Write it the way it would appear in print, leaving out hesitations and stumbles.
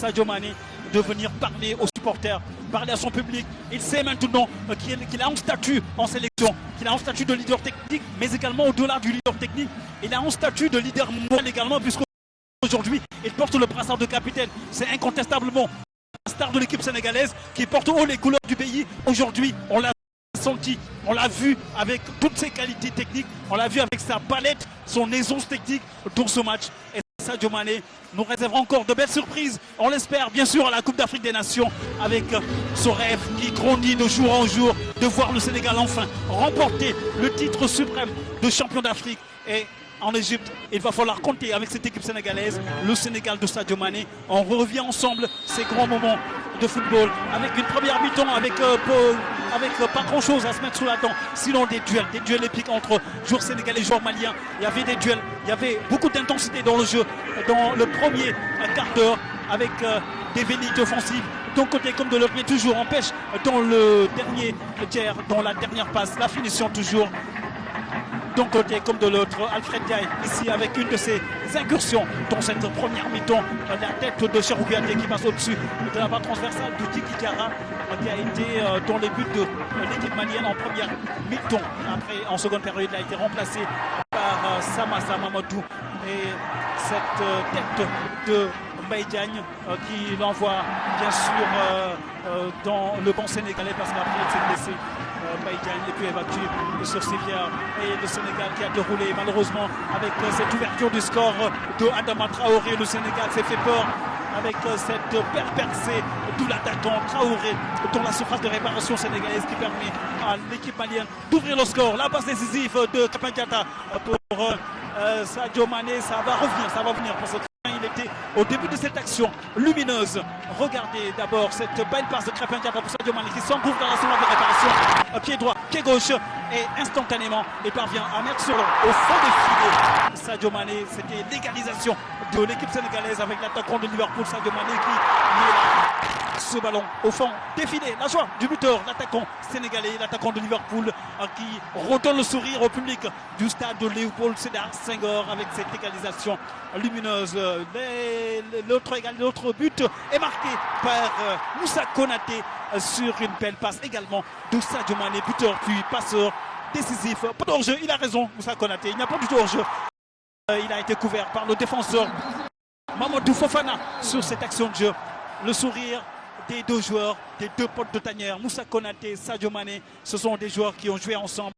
Sadio Mané de venir parler aux supporters, parler à son public. Il sait maintenant qu'il a un statut en sélection, qu'il a un statut de leader technique, mais également au-delà du leader technique, il a un statut de leader moral également, puisqu'aujourd'hui, il porte le brassard de capitaine. C'est incontestablement la star de l'équipe sénégalaise qui porte haut les couleurs du pays. Aujourd'hui, on l'a senti, on l'a vu avec toutes ses qualités techniques, on l'a vu avec sa palette, son aisance technique dans ce match. Et Sadio Mané nous réservera encore de belles surprises. On l'espère bien sûr à la Coupe d'Afrique des Nations avec ce rêve qui grandit de jour en jour de voir le Sénégal enfin remporter le titre suprême de champion d'Afrique. Et en Égypte, il va falloir compter avec cette équipe sénégalaise, le Sénégal de Sadio Mané. On revient ensemble ces grands moments de football avec une première mi-temps avec pas grand chose à se mettre sous la dent, sinon des duels épiques entre joueurs sénégalais et joueurs maliens. Il y avait des duels, il y avait beaucoup d'intensité dans le jeu dans le premier quart d'heure avec des velléités offensives d'un côté comme de l'autre, mais toujours en pêche dans le dernier tiers, dans la dernière passe, la finition toujours d'un côté comme de l'autre. Alfred Ndiaye ici avec une de ses incursions dans cette première mi-temps, la tête de Cheikhou Kouyaté qui passe au-dessus de la barre transversale de Djigui Diarra qui a été dans les buts de l'équipe malienne en première mi-temps. Après, en seconde période, il a été remplacé par Samassa Mamadou et cette tête de Mbaye Diagne qui l'envoie bien sûr dans le banc sénégalais parce qu'après il s'est blessé. Mbaye Diagne est puis évacué sur Sévilla et le Sénégal qui a déroulé malheureusement avec cette ouverture du score de Adama Traoré. Le Sénégal s'est fait peur avec cette percée d'où l'attaquant Traoré dans la surface de réparation sénégalaise qui permet à l'équipe malienne d'ouvrir le score. La passe décisive de Krépin Diatta pour Sadio Mané, ça va revenir, ça va venir parce que il était au début de cette action lumineuse. Regardez d'abord cette belle passe de Krépin Diatta pour Sadio Mané qui s'engouffre dans la surface de réparation. Pied droit, pied gauche et instantanément il parvient à mettre sur au fond des filets. Sadio Mané, c'était l'égalisation de l'équipe sénégalaise avec l'attaquant de Liverpool, Sadio Mané qui met ce ballon au fond défilé. La joie du buteur, l'attaquant sénégalais, l'attaquant de Liverpool qui redonne le sourire au public du stade de Léopold Sédar Senghor avec cette égalisation lumineuse. L'autre but est marqué par Moussa Konaté sur une belle passe également de Sadio Mané, buteur puis passeur décisif. Pas de hors-jeu, il a raison Moussa Konaté, il n'y a pas du tout hors-jeu. Il a été couvert par le défenseur Mamadou Fofana sur cette action de jeu. Le sourire des deux joueurs, des deux potes de tanière, Moussa Konaté, Sadio Mané, ce sont des joueurs qui ont joué ensemble.